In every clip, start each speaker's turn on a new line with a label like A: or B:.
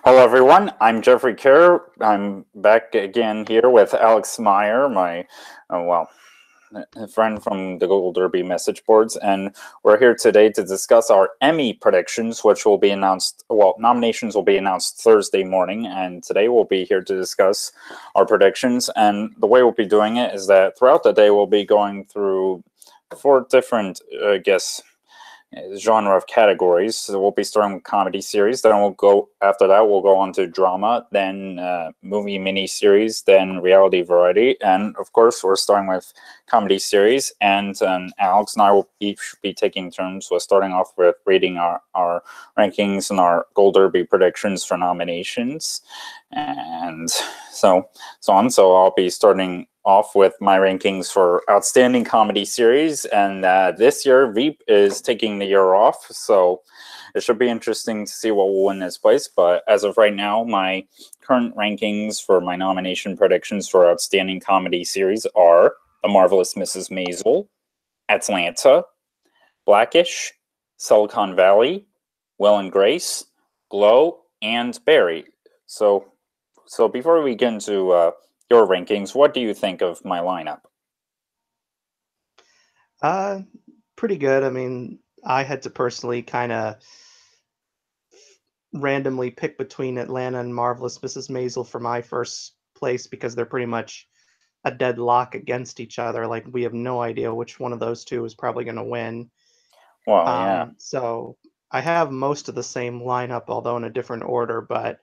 A: Hello, everyone. I'm Jeffrey Kerr. I'm back again here with Alex Meyer, my, friend from the Google Derby message boards, and we're here today to discuss our Emmy predictions, which will be announced. Well, nominations will be announced Thursday morning, and today we'll be here to discuss our predictions. And the way we'll be doing it is that throughout the day we'll be going through four different, genre of categories. So we'll be starting with comedy series. Then after that, we'll go on to drama, then movie mini series, then reality variety. And of course, we're starting with comedy series. And Alex and I will each be taking turns with starting off with reading our rankings and our Gold Derby predictions for nominations. And so on. So I'll be starting off with my rankings for outstanding comedy series, and this year Veep is taking the year off, so it should be interesting to see what will win this place. But as of right now, my current rankings for my nomination predictions for outstanding comedy series are The Marvelous Mrs. Maisel, Atlanta, Blackish, Silicon Valley, Will and Grace, Glow, and Barry. So before we get into your rankings, what do you think of my lineup?
B: Pretty good. I mean, I had to personally kind of randomly pick between Atlanta and Marvelous Mrs. Maisel for my first place because they're pretty much a deadlock against each other. Like we have no idea which one of those two is probably going to win.
A: Well, yeah.
B: So I have most of the same lineup, although in a different order, but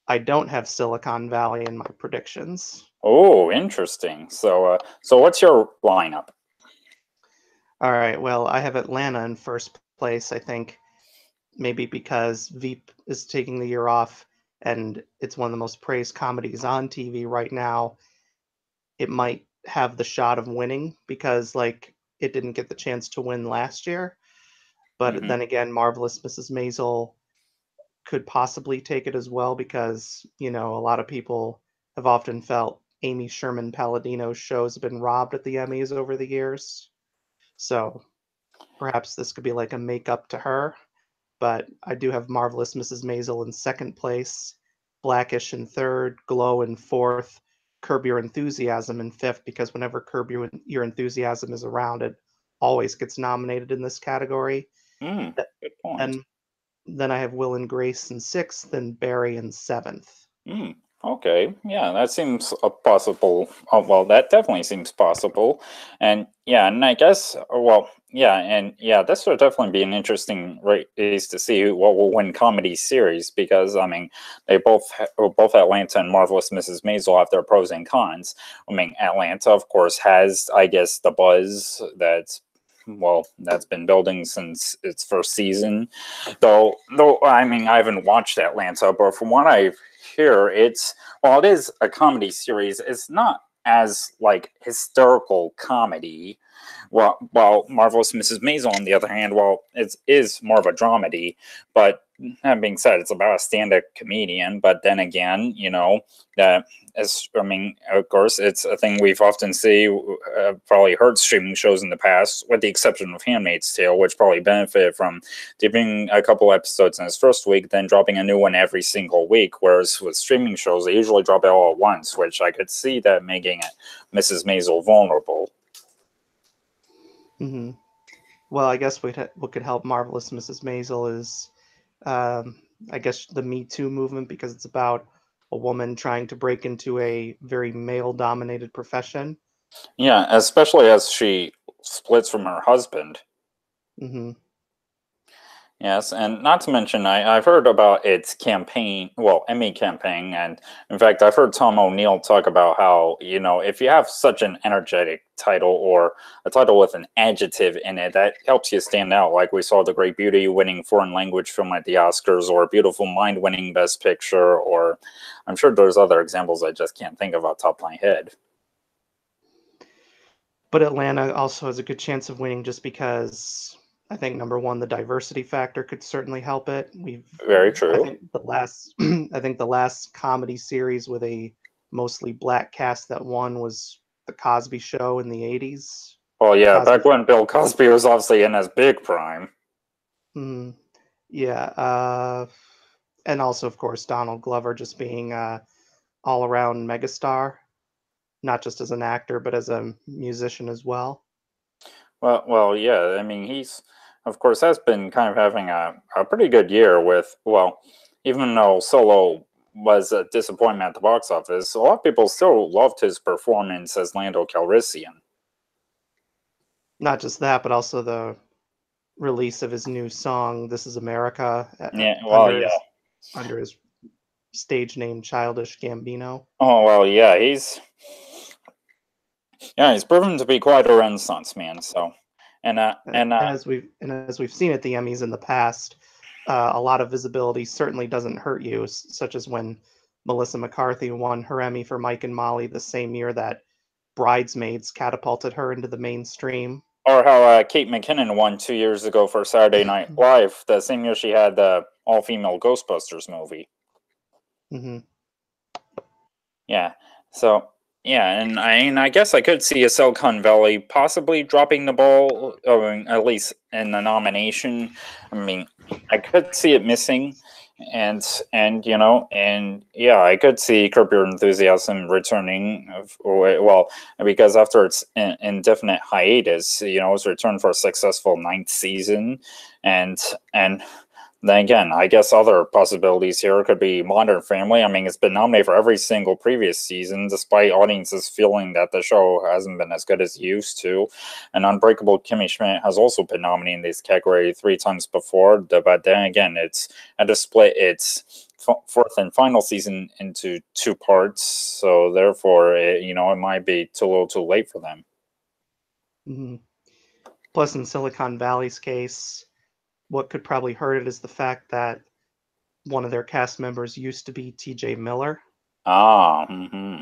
B: I don't have Silicon Valley in my predictions.
A: Oh, interesting. So what's your lineup?
B: All right, well, I have Atlanta in first place, I think, maybe because Veep is taking the year off and it's one of the most praised comedies on TV right now. It might have the shot of winning because, like, it didn't get the chance to win last year. But then again, Marvelous Mrs. Maisel could possibly take it as well because, a lot of people have often felt Amy Sherman Palladino's shows have been robbed at the Emmys over the years. So perhaps this could be like a make up to her. But I do have Marvelous Mrs. Maisel in second place, Blackish in third, Glow in fourth, Curb Your Enthusiasm in fifth, because whenever Your Enthusiasm is around, it always gets nominated in this category.
A: Good point.
B: And then I have Will and Grace in sixth and Barry in seventh.
A: Okay, yeah, that seems possible. Oh, well, that definitely seems possible, and yeah, and I guess, well, yeah, and yeah, this would definitely be an interesting race to see what will win comedy series because I mean, they both Atlanta and Marvelous Mrs. Maisel have their pros and cons. I mean, Atlanta, of course, has I guess the buzz that's been building since its first season. Though I mean, I haven't watched Atlanta, but from what I hear, it is a comedy series. It's not as like hysterical comedy. While Marvelous Mrs. Maisel, on the other hand, it is more of a dramedy. But that being said, it's about a stand-up comedian. But then again, that of course, it's a thing we've often probably heard streaming shows in the past, with the exception of *Handmaid's Tale*, which probably benefited from dipping a couple episodes in its first week, then dropping a new one every single week. Whereas with streaming shows, they usually drop it all at once, which I could see that making Mrs. Maisel vulnerable.
B: Mm-hmm. Well, I guess what could help Marvelous Mrs. Maisel is, I guess, the Me Too movement because it's about a woman trying to break into a very male-dominated profession.
A: Yeah, especially as she splits from her husband.
B: Mm-hmm.
A: Yes, and not to mention, I've heard about its campaign, Emmy campaign, and in fact, I've heard Tom O'Neill talk about how, if you have such an energetic title or a title with an adjective in it, that helps you stand out. Like we saw The Great Beauty winning foreign language film at the Oscars, or Beautiful Mind winning Best Picture, or I'm sure there's other examples I just can't think of off the top of my head.
B: But Atlanta also has a good chance of winning just because I think number one, the diversity factor could certainly help it.
A: Very
B: I
A: true.
B: think the last, I think the last comedy series with a mostly black cast that won was The Cosby Show in the '80s.
A: Well, yeah,
B: Cosby.
A: back when Bill Cosby was obviously in his big prime.
B: Mm, yeah. and also, of course, Donald Glover just being all-around megastar, not just as an actor, but as a musician as well.
A: Well, yeah. I mean, he's of course has been kind of having a pretty good year with well, even though Solo was a disappointment at the box office, a lot of people still loved his performance as Lando Calrissian.
B: Not just that, but also the release of his new song "This Is America"
A: Yeah. Well, yeah.
B: under his stage name Childish Gambino.
A: Oh well, yeah. He's proven to be quite a renaissance man. So, and
B: As we've seen at the Emmys in the past, a lot of visibility certainly doesn't hurt you, such as when Melissa McCarthy won her Emmy for Mike and Molly the same year that Bridesmaids catapulted her into the mainstream.
A: or how Kate McKinnon won 2 years ago for Saturday Night Live, the same year she had the all-female Ghostbusters movie.
B: Mm-hmm.
A: Yeah. So yeah, and I guess I could see a Silicon Valley possibly dropping the ball, or at least in the nomination. I mean, I could see it missing, and and yeah, I could see Curb Your Enthusiasm returning. Well, because after its indefinite hiatus, it's returned for a successful ninth season, and then again, I guess other possibilities here could be Modern Family. I mean, it's been nominated for every single previous season, despite audiences feeling that the show hasn't been as good as it used to. And Unbreakable Kimmy Schmidt has also been nominated in this category 3 times before, but then again, it's had to split its fourth and final season into 2 parts, so therefore, it might be too little too late for them.
B: Mm-hmm. Plus, in Silicon Valley's case, what could probably hurt it is the fact that one of their cast members used to be T.J. Miller.
A: Mm-hmm.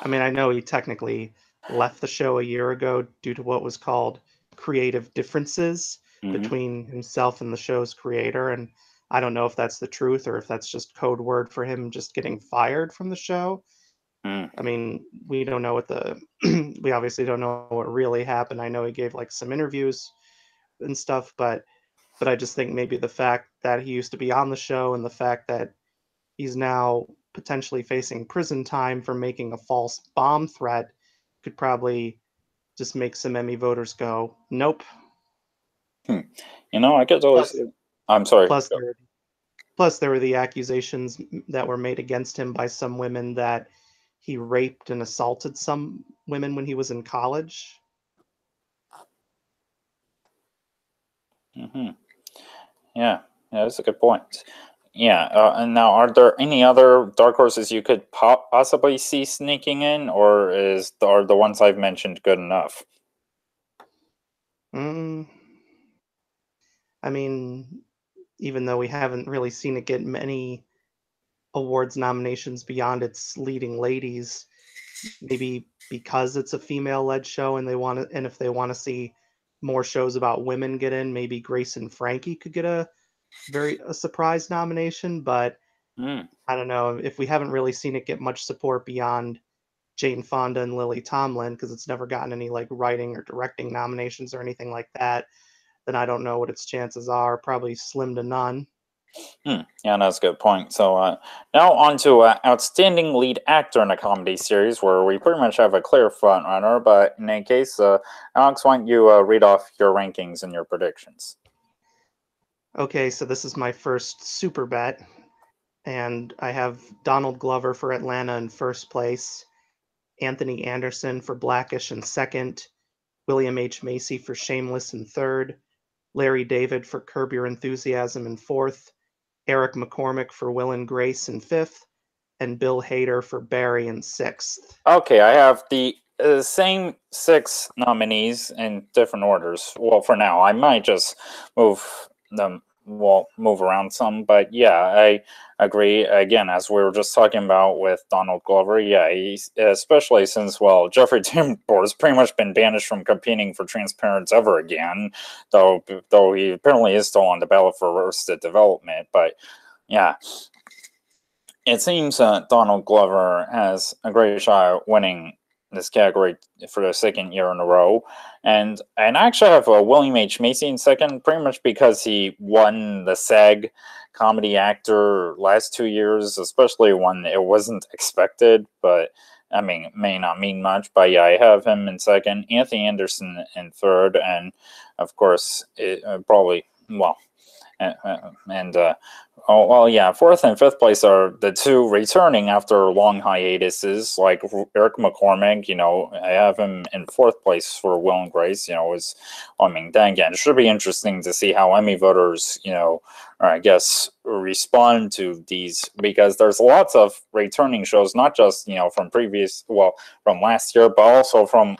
B: I mean, I know he technically left the show a year ago due to what was called creative differences
A: Mm-hmm.
B: between himself and the show's creator, and I don't know if that's the truth or if that's just code word for him just getting fired from the show.
A: Mm.
B: I mean, we don't know what we obviously don't know what really happened. I know he gave like some interviews and stuff, but I just think maybe the fact that he used to be on the show and the fact that he's now potentially facing prison time for making a false bomb threat could probably just make some Emmy voters go, nope.
A: Hmm. I could always.
B: Plus,
A: I'm sorry.
B: plus there, plus there were the accusations that were made against him by some women that he raped and assaulted some women when he was in college.
A: Mm-hmm. Yeah, that's a good point. Yeah, and now are there any other dark horses you could possibly see sneaking in, or are the ones I've mentioned good enough?
B: Mm, I mean, even though we haven't really seen it get many awards nominations beyond its leading ladies, maybe because it's a female-led show and if they want to see more shows about women get in, maybe Grace and Frankie could get a surprise nomination. But
A: Mm.
B: I don't know if we haven't really seen it get much support beyond Jane Fonda and Lily Tomlin because it's never gotten any like writing or directing nominations or anything like that. Then I don't know what its chances are. Probably slim to none.
A: Yeah, that's a good point. So now on to outstanding lead actor in a comedy series, where we pretty much have a clear front runner. But in any case, Alex, why don't you read off your rankings and your predictions?
B: Okay, so this is my first super bet, and I have Donald Glover for Atlanta in first place, Anthony Anderson for Blackish in second, William H. Macy for Shameless in third, Larry David for Curb Your Enthusiasm in fourth, Eric McCormick for Will and Grace in fifth, and Bill Hader for Barry in sixth.
A: Okay, I have the same 6 nominees in different orders. Well, for now, I might just move them, well, move around some, but yeah, I agree. Again, as we were just talking about with Donald Glover, yeah, he's especially since Jeffrey Tambor has pretty much been banished from competing for Transparent ever again, though he apparently is still on the ballot for Arrested Development, but yeah. It seems Donald Glover has a great shot at winning this category for the second year in a row, and I actually have William H Macy in second, pretty much because he won the SAG comedy actor last 2 years, especially when it wasn't expected. But I mean, it may not mean much, but yeah, I have him in second, Anthony Anderson in third, and of course, probably well, and oh well, yeah, fourth and fifth place are the two returning after long hiatuses, like Eric McCormick. I have him in fourth place for Will and Grace. I mean, then again, it should be interesting to see how Emmy voters, or I guess, respond to these, because there's lots of returning shows, not just from last year, but also from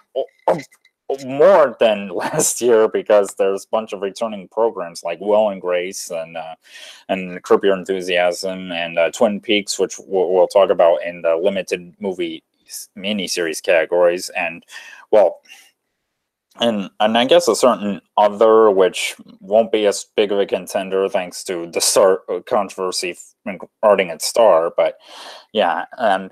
A: more than last year, because there's a bunch of returning programs like Will and Grace and Curb Your Enthusiasm and Twin Peaks, which we'll talk about in the limited movie miniseries categories, and well, and I guess a certain other, which won't be as big of a contender thanks to the star controversy regarding its star, but yeah, and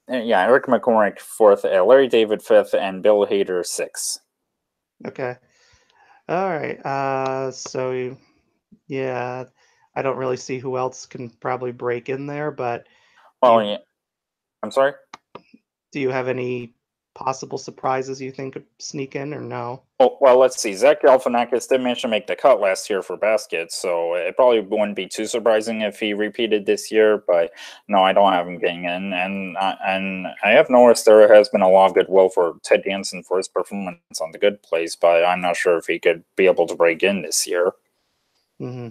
A: yeah, Eric McCormick fourth, Larry David fifth, and Bill Hader sixth.
B: Okay. All right. So yeah, I don't really see who else can probably break in there, but do
A: Well,
B: you
A: yeah, I'm sorry.
B: do you have any possible surprises you think could sneak in or no?
A: Oh, well, let's see. Zach Galifianakis did manage to make the cut last year for Baskets, so it probably wouldn't be too surprising if he repeated this year. But no, I don't have him getting in, and I have noticed there has been a lot of goodwill for Ted Danson for his performance on The Good Place, but I'm not sure if he could be able to break in this year.
B: Hmm.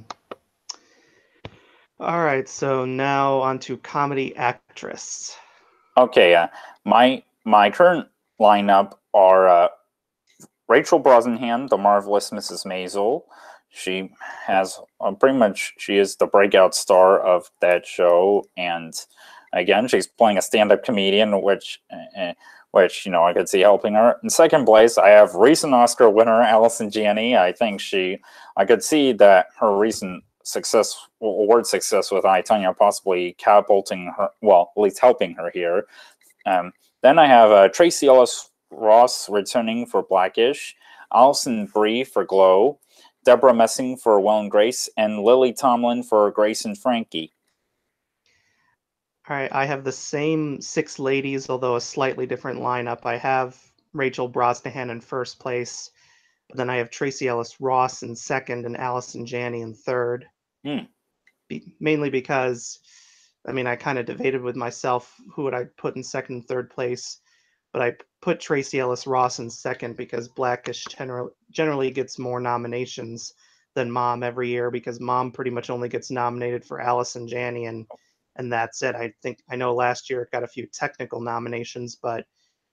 B: All right, so now on to comedy actress.
A: Okay, my current lineup are Rachel Brosnahan, the marvelous Mrs. Maisel. She has pretty much, she is the breakout star of that show, and again, she's playing a stand-up comedian, which I could see helping her. In second place, I have recent Oscar winner Allison Janney. I could see that her recent award success with I, Tonya possibly catapulting her, well, at least helping her here. Then I have Tracy Ellis Ross returning for Blackish, Alison Brie for Glow, Deborah Messing for Will and Grace, and Lily Tomlin for Grace and Frankie.
B: All right, I have the same six ladies, although a slightly different lineup. I have Rachel Brosnahan in first place, but then I have Tracy Ellis Ross in second and Allison Janney in third.
A: Hmm.
B: Mainly because, I mean, I kind of debated with myself who would I put in second and third place, but I put Tracy Ellis Ross in second because Blackish generally gets more nominations than Mom every year, because Mom pretty much only gets nominated for Allison Janney, and that's it. I know last year it got a few technical nominations, but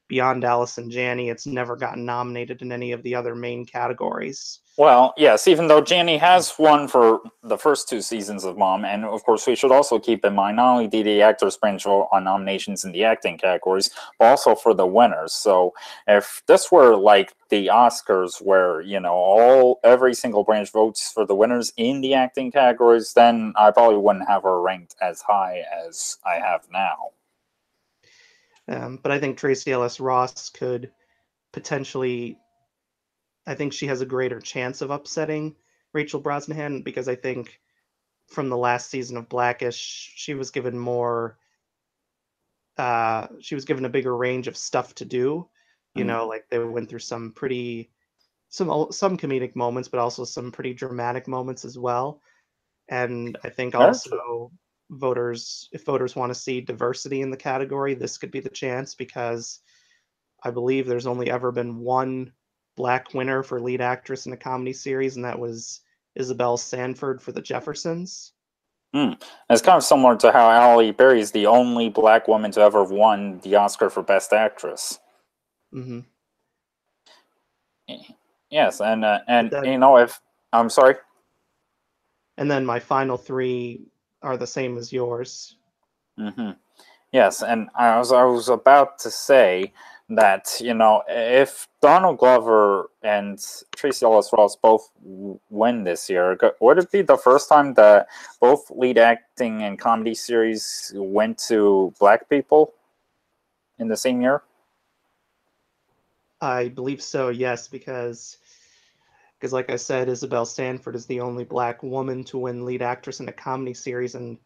B: beyond Allison Janney, it's never gotten nominated in any of the other main categories.
A: Well, yes, even though Janney has won for the first two seasons of Mom, and of course we should also keep in mind not only did the actors branch on nominations in the acting categories, but also for the winners. So if this were like the Oscars, where every single branch votes for the winners in the acting categories, then I probably wouldn't have her ranked as high as I have now.
B: But I think Tracy Ellis Ross could potentially. I think she has a greater chance of upsetting Rachel Brosnahan, because I think from the last season of Blackish, she was given more. She was given a bigger range of stuff to do. Like they went through some comedic moments, but also some pretty dramatic moments as well. And I think also if voters want to see diversity in the category, this could be the chance, because I believe there's only ever been one black winner for lead actress in a comedy series, and that was Isabel Sanford for The Jeffersons.
A: It's kind of similar to how Halle Berry is the only black woman to ever won the Oscar for Best Actress.
B: Hmm.
A: Yes, and
B: Then,
A: if I'm sorry.
B: and then my final three are the same as yours.
A: Mm-hmm. Yes, and I was about to say that if Donald Glover and Tracy Ellis Ross both win this year, would it be the first time that both lead acting and comedy series went to black people in the same year?
B: I believe so, yes, because like I said, Isabel Sanford is the only black woman to win lead actress in a comedy series, and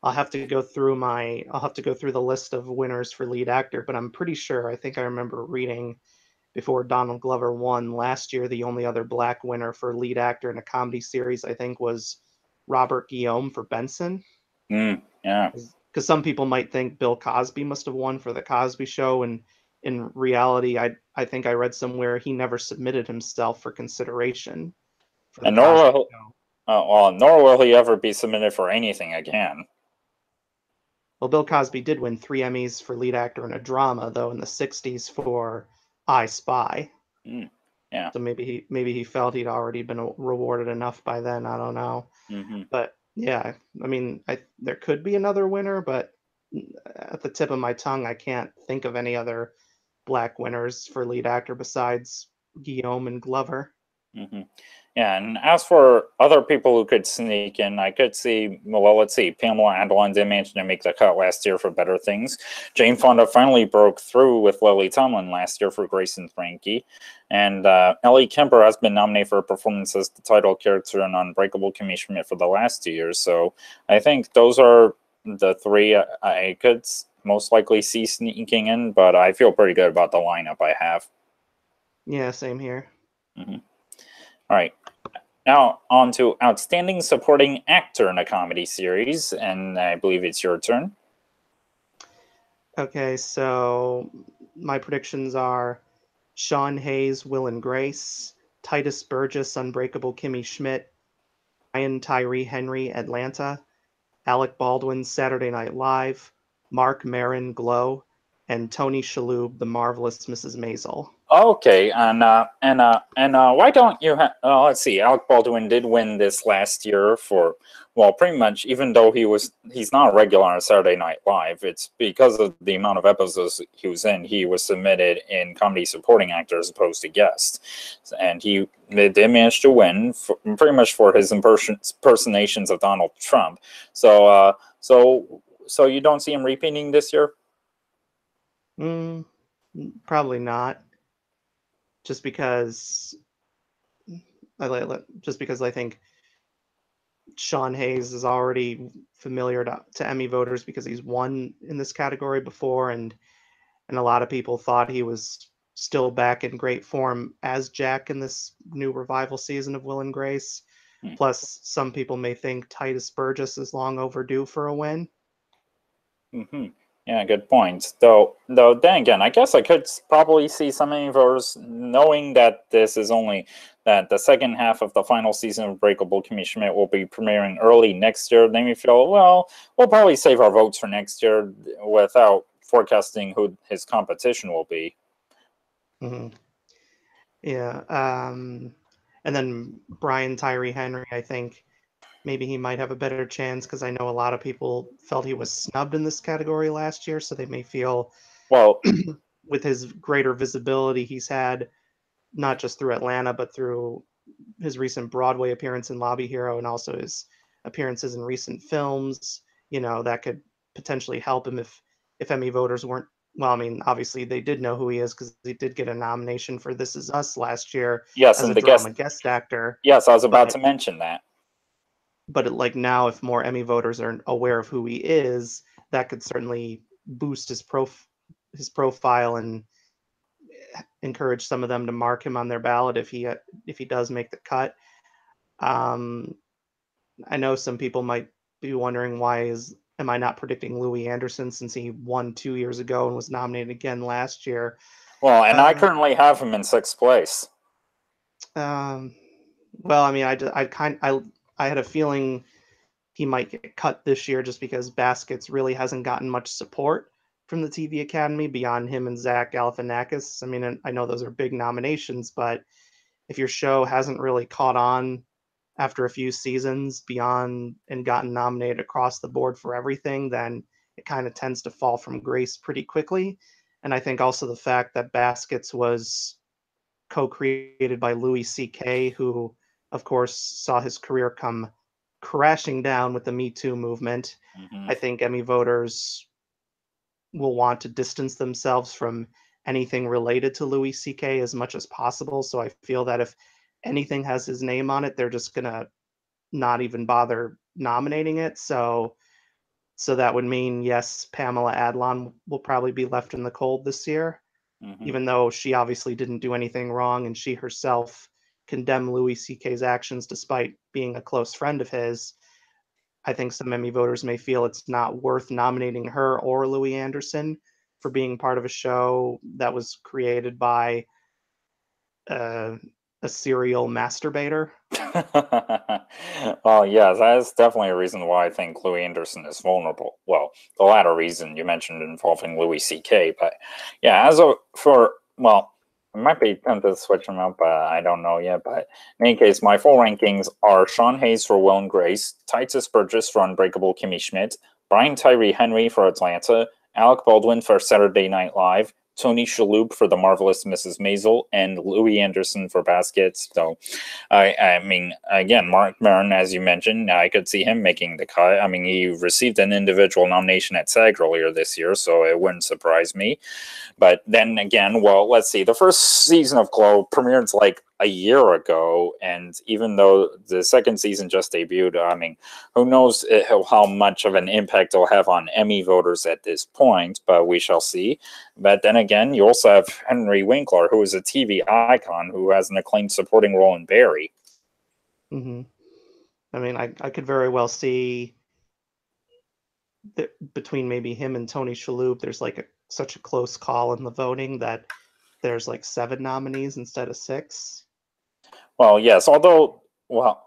B: I'll have to go through the list of winners for lead actor, but I'm pretty sure I think I remember reading before Donald Glover won last year, the only other black winner for lead actor in a comedy series I think was Robert Guillaume for Benson.
A: Yeah.
B: Because some people might think Bill Cosby must have won for the Cosby Show, and in reality, I think I read somewhere he never submitted himself for consideration for the
A: And nor
B: Cosby
A: will,
B: Show.
A: nor will he ever be submitted for anything again.
B: Well, Bill Cosby did win 3 Emmys for lead actor in a drama, though, in the '60s for I Spy.
A: Mm, yeah.
B: So maybe he felt he'd already been rewarded enough by then. I don't know.
A: Hmm.
B: But yeah, I mean, there could be another winner, but at the tip of my tongue, I can't think of any other black winners for lead actor besides Guillaume and Glover.
A: Hmm. Yeah, and as for other people who could sneak in, I could see, well, let's see, Pamela Adlon did manage to make the cut last year for Better Things. Jane Fonda finally broke through with Lily Tomlin last year for Grace and Frankie. And Ellie Kemper has been nominated for a performance as the title character in Unbreakable Kimmy Schmidt for the last 2 years. So I think those are the three I could most likely see sneaking in, but I feel pretty good about the lineup I have.
B: Yeah, same here.
A: Mm-hmm. All right. Now, on to Outstanding Supporting Actor in a Comedy Series, and I believe it's your turn.
B: Okay, so my predictions are Sean Hayes, Will and Grace, Titus Burgess, Unbreakable Kimmy Schmidt, Ryan Tyree Henry, Atlanta, Alec Baldwin, Saturday Night Live, Mark Maron, Glow, and Tony Shalhoub, The Marvelous Mrs. Maisel.
A: Okay, why don't you have? Let's see. Alec Baldwin did win this last year for, well, pretty much. Even though he's not a regular on Saturday Night Live, it's because of the amount of episodes he was in. He was submitted in comedy supporting actor as opposed to guest, and he did manage to win for, pretty much for his impersonations of Donald Trump. So you don't see him repeating this year?
B: Mm, probably not. Just because just because I think Sean Hayes is already familiar to Emmy voters because he's won in this category before, and a lot of people thought he was still back in great form as Jack in this new revival season of Will and Grace.
A: Hmm.
B: Plus, some people may think Titus Burgess is long overdue for a win.
A: Hmm. Yeah, good point. Though, then again, I guess I could probably see some voters knowing that this is only that the second half of the final season of Breakable Kimmy Schmidt will be premiering early next year. They may feel, well, we'll probably save our votes for next year without forecasting who his competition will be.
B: Mm-hmm. Yeah. And then Brian Tyree Henry, I think maybe he might have a better chance because I know a lot of people felt he was snubbed in this category last year, so they may feel
A: Well,
B: with his greater visibility he's had not just through Atlanta but through his recent Broadway appearance in Lobby Hero and also his appearances in recent films, that could potentially help him if Emmy voters weren't. Well, I mean, obviously they did know who he is because he did get a nomination for This Is Us last year
A: yes,
B: as a
A: and the
B: drama
A: guest.
B: guest actor.
A: Yes, I was about
B: But
A: to mention that.
B: like now, if more Emmy voters are aware of who he is, that could certainly boost his profile and encourage some of them to mark him on their ballot if he does make the cut. Um, I know some people might be wondering why is am I not predicting Louis Anderson since he won 2 years ago and was nominated again last year?
A: Well, and I
B: Uh,
A: currently have him in sixth place.
B: um, well, I mean, I had a feeling he might get cut this year just because Baskets really hasn't gotten much support from the TV Academy beyond him and Zach Galifianakis. I mean, I know those are big nominations, but if your show hasn't really caught on after a few seasons beyond and gotten nominated across the board for everything, then it kind of tends to fall from grace pretty quickly. And I think also the fact that Baskets was co-created by Louis C.K., who, of course, saw his career come crashing down with the Me Too movement.
A: Hmm.
B: I think Emmy voters will want to distance themselves from anything related to Louis C.K. as much as possible. So I feel that if anything has his name on it, they're just gonna not even bother nominating it. So that would mean yes, Pamela Adlon will probably be left in the cold this year,
A: Hmm.
B: even though she obviously didn't do anything wrong and she herself condemned Louis C.K.'s actions despite being a close friend of his. I think some Emmy voters may feel it's not worth nominating her or Louis Anderson for being part of a show that was created by uh, a serial masturbator.
A: Well, yes, that's definitely a reason why I think Louis Anderson is vulnerable. Well, the latter reason you mentioned involving Louis C.K., but yeah, well, I might be tempted to switch them up, but I don't know yet. But in any case, my full rankings are Sean Hayes for Will and Grace, Titus Burgess for Unbreakable Kimmy Schmidt, Brian Tyree Henry for Atlanta, Alec Baldwin for Saturday Night Live, Tony Shalhoub for The Marvelous Mrs. Maisel, and Louis Anderson for Baskets. So, I mean, again, Mark Maron, as you mentioned, I could see him making the cut. I mean, he received an individual nomination at SAG earlier this year, so it wouldn't surprise me. But then again, well, let's see. The first season of Glow premiered like a year ago, and even though the second season just debuted, I mean, who knows how much of an impact it'll have on Emmy voters at this point, but we shall see. But then again, you also have Henry Winkler, who is a TV icon who has an acclaimed supporting role in Barry.
B: Hmm. I mean, I could very well see that between maybe him and Tony Shalhoub, there's like such a close call in the voting that there's like 7 nominees instead of 6.
A: Well, yes, although, well,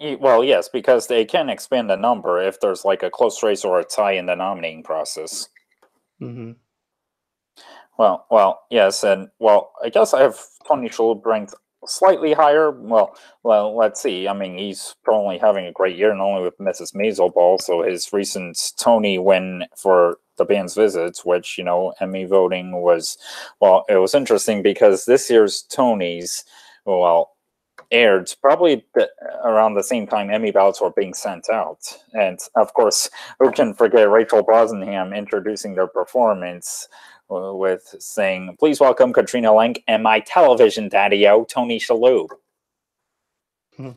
A: yes, because they can expand the number if there's like a close race or a tie in the nominating process.
B: Hmm.
A: Yes, and well, I guess I have Tony Shalhoub ranked slightly higher. Let's see. I mean, he's probably having a great year, not only with Mrs. Maisel, but also his recent Tony win for the band's visits, which Emmy voting was. Well, it was interesting because this year's Tonys, well, aired probably around the same time Emmy ballots were being sent out. And of course, who can forget Rachel Brosnahan introducing their performance with saying, "Please welcome Katrina Lenk and my television daddy-o, Tony Shalhoub."
B: Yeah.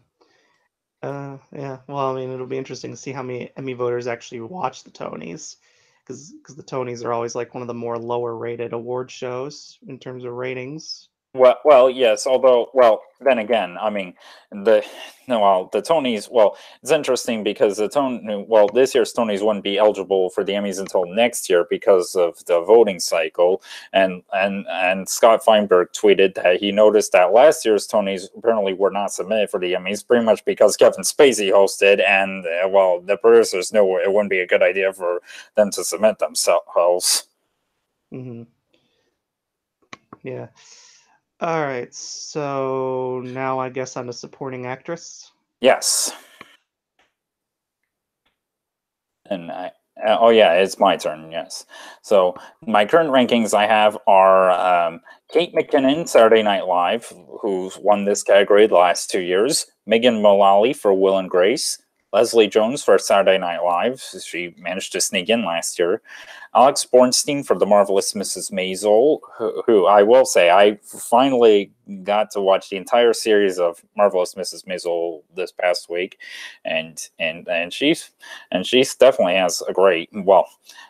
B: Well, I mean, it'll be interesting to see how many Emmy voters actually watch the Tonys, because the Tonys are always like one of the more lower rated award shows in terms of ratings.
A: Yes. Although, then again, I mean, the no, the Tonys. Well, it's interesting because this year's Tonys wouldn't be eligible for the Emmys until next year because of the voting cycle. And Scott Feinberg tweeted that he noticed that last year's Tonys apparently were not submitted for the Emmys, pretty much because Kevin Spacey hosted, and the producers knew it wouldn't be a good idea for them to submit themselves.
B: Hmm. Yeah. All right. So now I guess I'm a supporting actress.
A: Yes. And oh yeah, it's my turn. Yes. So my current rankings I have are Kate McKinnon, Saturday Night Live, who's won this category the last 2 years. Megan Mullally for Will and Grace. Leslie Jones for Saturday Night Live. She managed to sneak in last year. Alex Bornstein for The Marvelous Mrs. Maisel, who I will say I finally got to watch the entire series of Marvelous Mrs. Maisel this past week, and she's definitely has a great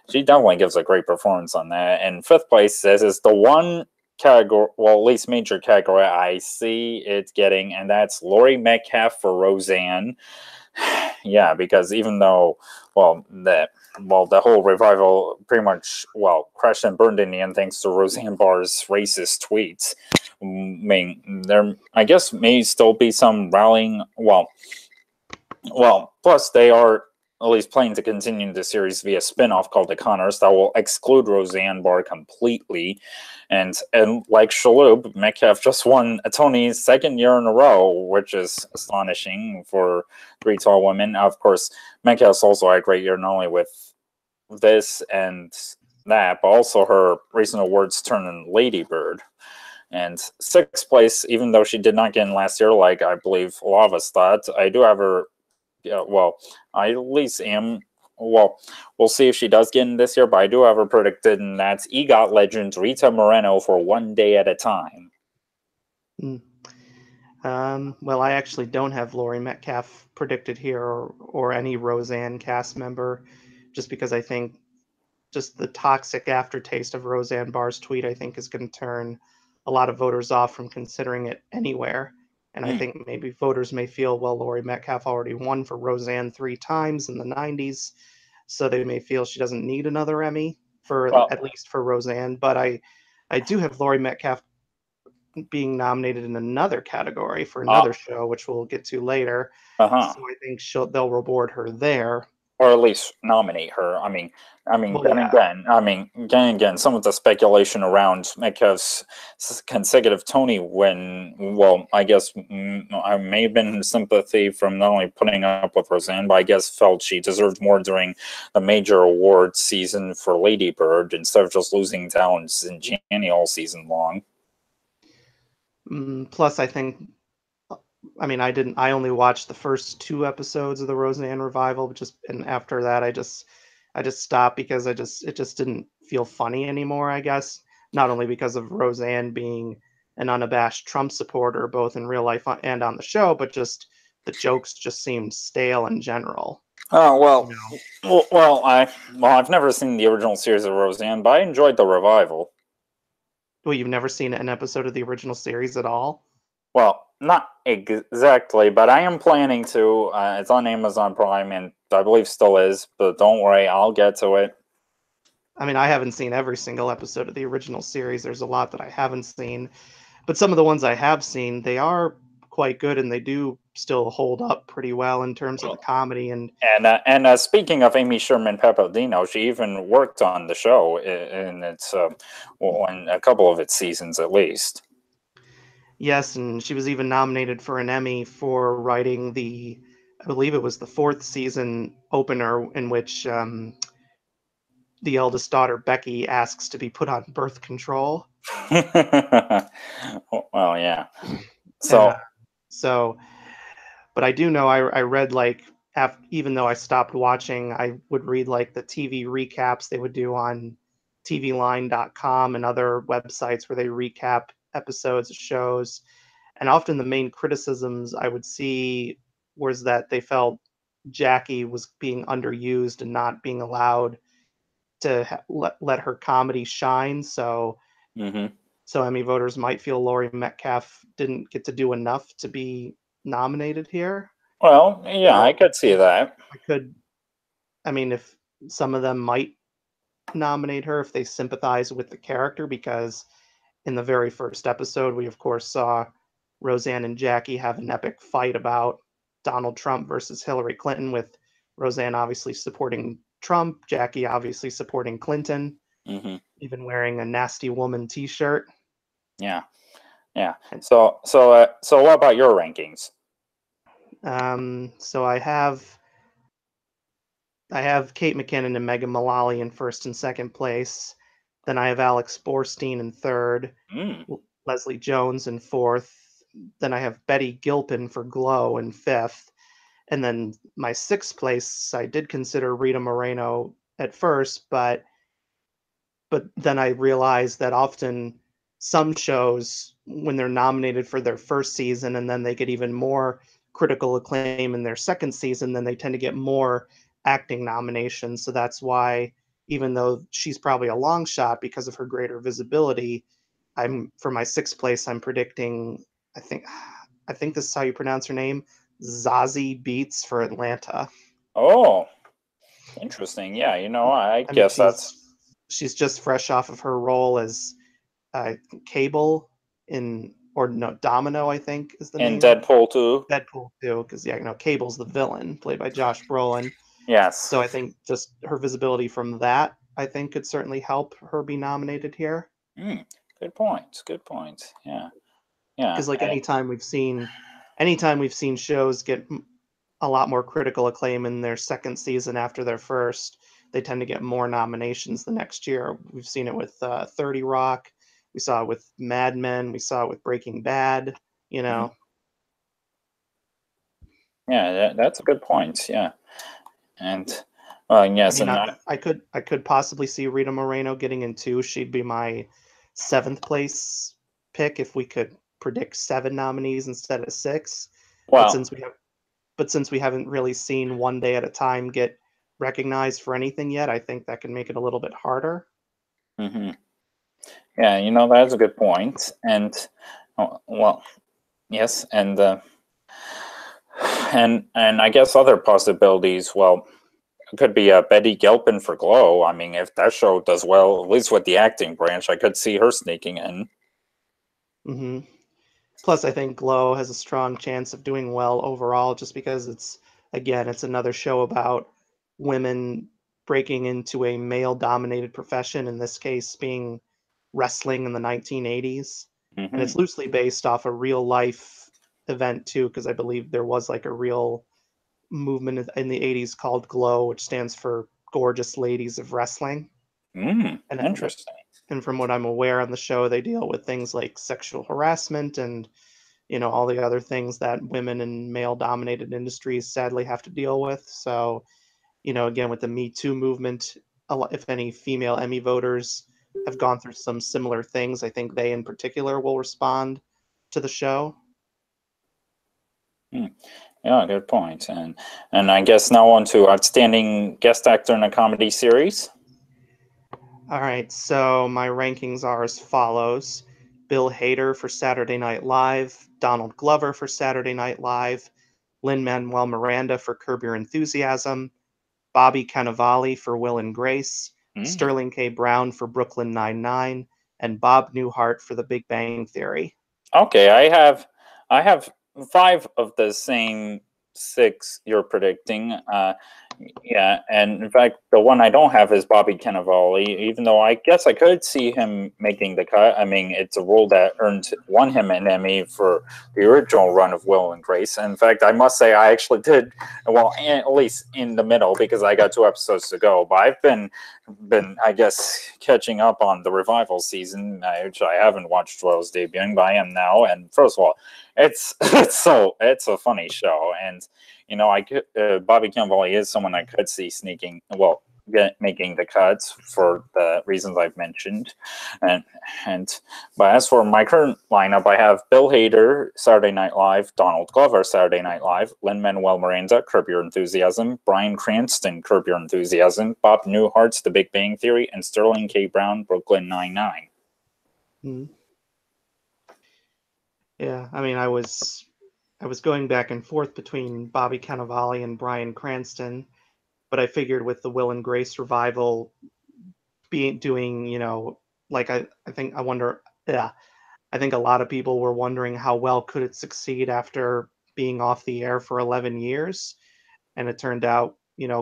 A: she definitely gives a great performance on that. And fifth place is the one category, well, at least major category I see it getting, and that's Laurie Metcalf for Roseanne. Yeah, because even though the whole revival pretty much crashed and burned in the end thanks to Roseanne Barr's racist tweets. I mean, there I guess may still be some rallying. Plus they are at least planning to continue the series via spin-off called The Connors that will exclude Roseanne Barr completely. And like Shalhoub, Metcalf just won a Tony's second year in a row, which is astonishing for three tall women. Of course, Metcalf's also had a great year, not only with this and that, but also her recent awards turn in Lady Bird. And sixth place, even though she did not get in last year, like I believe a lot of us thought, I do have her. Yeah, well, I at least am well, we'll see if she does get in this year, but I do have her predicted, and that's EGOT legend Rita Moreno for One Day at a Time.
B: Mm. Well, I actually don't have Laurie Metcalf predicted here or any Roseanne cast member, just because I think just the toxic aftertaste of Roseanne Barr's tweet, I think, is going to turn a lot of voters off from considering it anywhere. And I
A: Hmm.
B: think maybe voters may feel, well, Laurie Metcalf already won for Roseanne 3 times in the 90s, so they may feel she doesn't need another Emmy for
A: Well,
B: at least for Roseanne. But I do have Laurie Metcalf being nominated in another category for
A: uh,
B: another show, which we'll get to later.
A: uh-huh.
B: So I think they'll reward her there.
A: Or at least nominate her.
B: Well,
A: Then
B: yeah.
A: again, again, some of the speculation around Metcalf's consecutive Tony win. Well, I guess I may have been in sympathy from not only putting up with Roseanne, but I guess felt she deserved more during the major awards season for Lady Bird instead of just losing talents in Janny all season long.
B: Plus, I think I only watched the first 2 episodes of the Roseanne revival, but and after that, I just stopped because it just didn't feel funny anymore. I guess not only because of Roseanne being an unabashed Trump supporter, both in real life and on the show, but just the jokes just seemed stale in general.
A: Oh
B: You
A: well,
B: know,
A: I've never seen the original series of Roseanne, but I enjoyed the revival.
B: well, you've never seen an episode of the original series at all.
A: Well, not exactly, but I am planning to. It's on Amazon Prime, and I believe still is. But don't worry, I'll get to it.
B: I haven't seen every single episode of the original series. There's a lot that I haven't seen, but some of the ones I have seen, they are quite good, and they do still hold up pretty well in terms of the comedy. And
A: And speaking of Amy Sherman Pappadino, she even worked on the show in its in a couple of its seasons at least.
B: yes, and she was even nominated for an Emmy for writing I believe it was the 4th season opener in which the eldest daughter Becky asks to be put on birth control.
A: Well, yeah.
B: Uh,
A: So,
B: so but I do know I read like even though I stopped watching, I would read like the TV recaps they would do on tvline.com and other websites where they recap episodes of shows. And often the main criticisms I would see was that they felt Jackie was being underused and not being allowed to let her comedy shine.
A: hmm
B: So Emmy voters might feel Laurie Metcalf didn't get to do enough to be nominated here.
A: well, yeah, I
B: So
A: could see that.
B: I could, if some of them might nominate her if they sympathize with the character, because in the very first episode, we of course saw Roseanne and Jackie have an epic fight about Donald Trump versus Hillary Clinton, with Roseanne obviously supporting Trump, Jackie obviously supporting Clinton,
A: hmm
B: even wearing a nasty woman T-shirt.
A: Yeah, yeah.
B: And
A: So what about your rankings?
B: so I have Kate McKinnon and Megan Mullally in first and second place. Then I have Alex Borstein in third,
A: Mm.
B: Leslie Jones in fourth. Then I have Betty Gilpin for Glow in fifth. And then my sixth place, I did consider Rita Moreno at first, but then I realized that often some shows, when they're nominated for their first season and then they get even more critical acclaim in their second season, then they tend to get more acting nominations. So that's why, even though she's probably a long shot because of her greater visibility, I'm for my sixth place, I'm predicting, I think I think this is how you pronounce her name, Zazie Beats for Atlanta.
A: Oh, interesting. Yeah, I
B: I mean,
A: guess that's
B: she's just fresh off of her role as Cable in, or no, Domino, I think is the
A: in
B: name.
A: Deadpool 2.
B: Deadpool too, because yeah, Cable's the villain played by Josh Brolin.
A: Yes.
B: So I think just her visibility from that, I think, could certainly help her be nominated here.
A: Mm, good point. Good point. Yeah. Yeah.
B: Because like anytime we've seen shows get a lot more critical acclaim in their second season after their first, they tend to get more nominations the next year. We've seen it with 30 Rock. We saw it with Mad Men. We saw it with Breaking Bad. You
A: Mhm.
B: know,
A: Yeah, that's a good point. Yeah. And
B: I
A: Yes,
B: mean,
A: and
B: I could possibly see Rita Moreno getting in two. She'd be my seventh place pick if we could predict seven nominees instead of six. But
A: well,
B: since we have but since we haven't really seen One Day at a Time get recognized for anything yet, I think that can make it a little bit harder.
A: hmm yeah, that's a good point. And well, yes, and I guess other possibilities. Well, it could be Betty Gilpin for Glow. I mean, if that show does well, at least with the acting branch, I could see her sneaking in.
B: hmm Plus, I think Glow has a strong chance of doing well overall, just because it's another show about women breaking into a male-dominated profession. In this case, being wrestling in the 1980s, and
A: hmm
B: it's loosely based off a real life event too, because I believe there was like a real movement in the 80s called Glow, which stands for Gorgeous Ladies of Wrestling. And
A: Interesting.
B: and from what I'm aware on the show, they deal with things like sexual harassment and all the other things that women in male dominated industries sadly have to deal with. So, again, with the Me Too movement, if any female Emmy voters have gone through some similar things, I think they in particular will respond to the show.
A: Hmm. Yeah, good point. And I guess now on to outstanding guest actor in a comedy series.
B: All right, so my rankings are as follows: Bill Hader for Saturday Night Live, Donald Glover for Saturday Night Live, Lin-Manuel Miranda for Curb Your Enthusiasm, Bobby Cannavale for Will and Grace,
A: Mm.
B: Sterling K. Brown for Brooklyn Nine-Nine, and Bob Newhart for The Big Bang Theory.
A: Okay, I have five of the same six you're predicting. Yeah, and in fact, the one I don't have is Bobby Cannavale. Even though I guess I could see him making the cut. I mean, it's a role that won him an Emmy for the original run of Will and Grace. In fact, I must say I actually did well, at least in the middle because I got two episodes to go. But I've been I guess catching up on the revival season, which I haven't watched while I was debuting, but I am now. And first of all, it's a funny show, and I could Bobby Cannavale is someone I could see sneaking, well, making the cuts for the reasons I've mentioned, and and but as for my current lineup, I have Bill Hader, Saturday Night Live, Donald Glover, Saturday Night Live, Lin-Manuel Miranda, Curb Your Enthusiasm, Bryan Cranston, Curb Your Enthusiasm, Bob Newhart's The Big Bang Theory, and Sterling K. Brown, Brooklyn Nine-Nine.
B: Hmm. Yeah, I mean, I was going back and forth between Bobby Cannavale and Bryan Cranston, but I figured with the Will and Grace revival being doing, like I think I wonder, yeah, I think a lot of people were wondering how well could it succeed after being off the air for 11 years, and it turned out,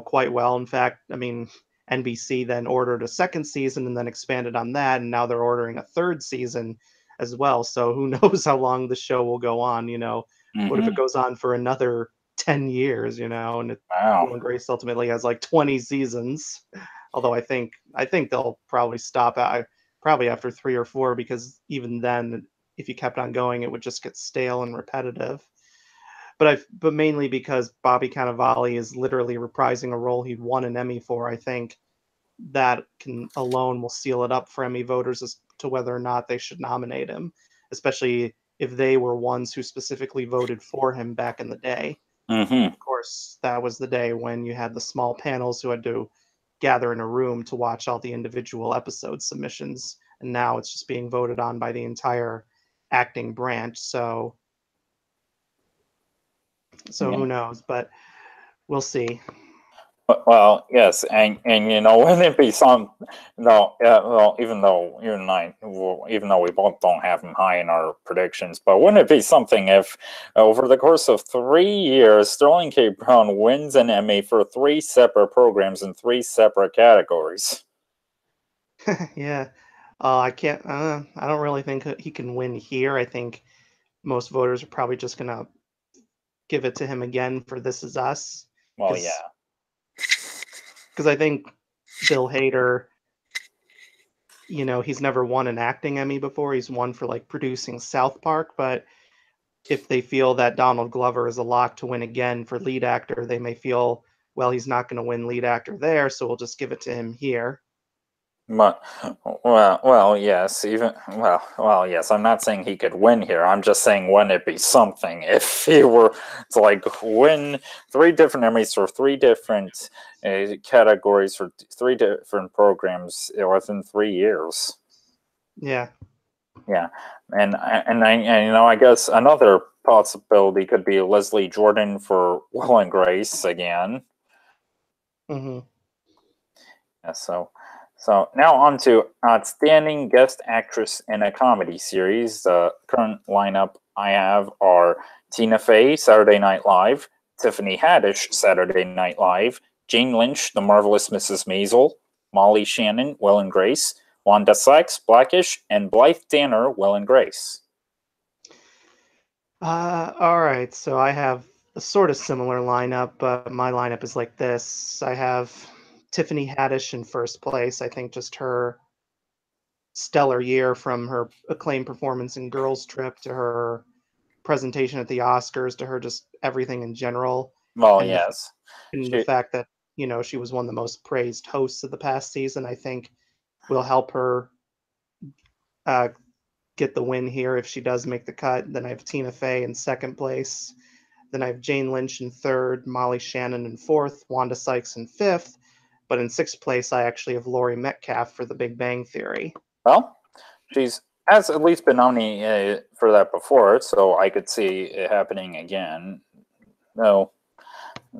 B: quite well. In fact, I mean, NBC then ordered a second season and then expanded on that, and now they're ordering a third season as well. So who knows how long the show will go on? What if it
A: Mm-hmm.
B: goes on for another 10 years? And
A: Wow.
B: Will and Grace ultimately has like 20 seasons. Although I think they'll probably stop at probably after three or four, because even then, if you kept on going, it would just get stale and repetitive. But mainly because Bobby Cannavale is literally reprising a role he'd won an Emmy for. I think that can alone will seal it up for Emmy voters as to whether or not they should nominate him, especially if they were ones who specifically voted for him back in the day.
A: Mm-hmm.
B: Of course, that was the day when you had the small panels who had to gather in a room to watch all the individual episode submissions, and now it's just being voted on by the entire acting branch. So who
A: Yeah.
B: knows? But we'll see.
A: Well, yes, and wouldn't it be some? No, yeah, well, even though you and I, well, even though we both don't have them high in our predictions, but wouldn't it be something if, over the course of 3 years, Sterling K. Brown wins an Emmy for three separate programs in three separate categories?
B: Yeah. I can't. I don't really think he can win here. I think most voters are probably just gonna give it to him again for This Is Us,
A: Well,
B: because
A: yeah.
B: I think Bill Hader, he's never won an acting Emmy before. He's won for like producing South Park, but if they feel that Donald Glover is a lock to win again for lead actor, they may feel well, he's not going to win lead actor there, so we'll just give it to him here.
A: But yes, yes. I'm not saying he could win here. I'm just saying, wouldn't it be something if he were to like win 3 different Emmys for 3 different categories for 3 different programs within 3 years?
B: Yeah.
A: Yeah, and I guess another possibility could be Leslie Jordan for Will and Grace again.
B: Mm-hmm.
A: Yeah, so now on to outstanding guest actress in a comedy series. The current lineup I have are Tina Fey, Saturday Night Live; Tiffany Haddish, Saturday Night Live; Jane Lynch, The Marvelous Mrs. Maisel; Molly Shannon, Will and Grace; Wanda Sykes, Blackish; and Blythe Danner, Will and Grace.
B: All right, so I have a sort of similar lineup, but my lineup is like this. I have Tiffany Haddish in first place. I think just her stellar year, from her acclaimed performance in Girls Trip to her presentation at the Oscars to her just everything in general,
A: Well,
B: and
A: yes.
B: the fact that she was one of the most praised hosts of the past season, I think will help her uh, get the win here if she does make the cut. Then I have Tina Fey in second place. Then I have Jane Lynch in third, Molly Shannon in fourth, Wanda Sykes in fifth. But in sixth place, I actually have Laurie Metcalf for The Big Bang Theory.
A: Well, she's has at least been nominated for that before, so I could see it happening again. No,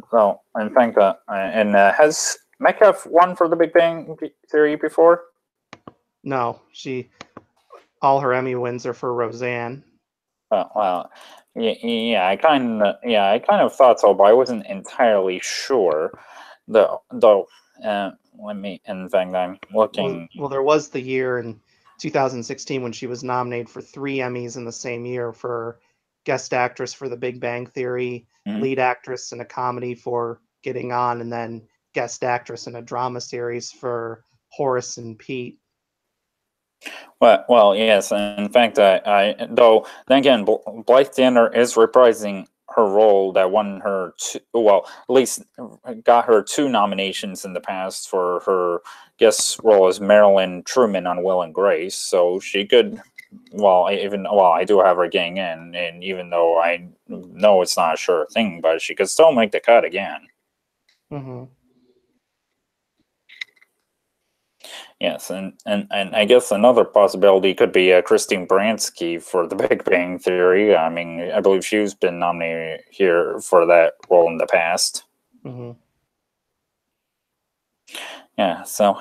A: so I think that, and has Metcalf won for The Big Bang Theory before?
B: No, all her Emmy wins are for Roseanne.
A: Well, yeah, I kind of thought so, but I wasn't entirely sure. Though, let me. In fact, I'm looking.
B: Well, there was the year in 2016 when she was nominated for 3 Emmys in the same year for guest actress for The Big Bang Theory,
A: Mhm.
B: lead actress in a comedy for Getting On, and then guest actress in a drama series for Horace and Pete.
A: Well, yes. In fact, though then again, Blythe Danner is reprising her role that won her well, at least got her 2 nominations in the past for her guest role as Marilyn Truman on Will and Grace. So she could, I do have her getting in, and even though I know it's not a sure thing, but she could still make the cut again.
B: Mm-hmm.
A: Yes, and I guess another possibility could be Christine Baranski for The Big Bang Theory. I mean, I believe she's been nominated here for that role in the past.
B: Mm-hmm.
A: Yeah, so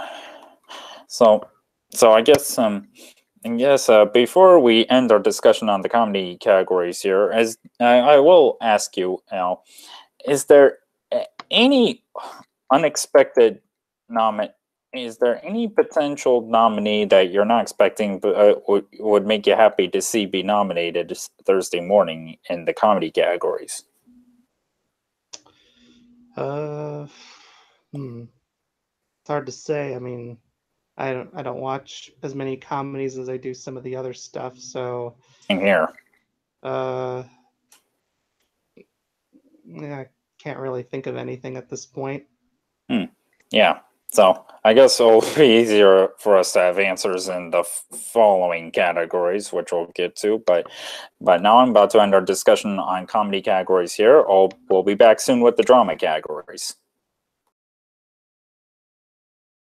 A: before we end our discussion on the comedy categories here, as I will ask you now, is there any unexpected nomin is there any potential nominee that you're not expecting but would make you happy to see be nominated this Thursday morning in the comedy categories?
B: Uh, It's hard to say. I mean, I don't watch as many comedies as I do some of the other stuff, so
A: In here.
B: uh, yeah, I can't really think of anything at this point.
A: Yeah. So I guess it'll be easier for us to have answers in the following categories, which we'll get to. But now I'm about to end our discussion on comedy categories here. We'll be back soon with the drama categories.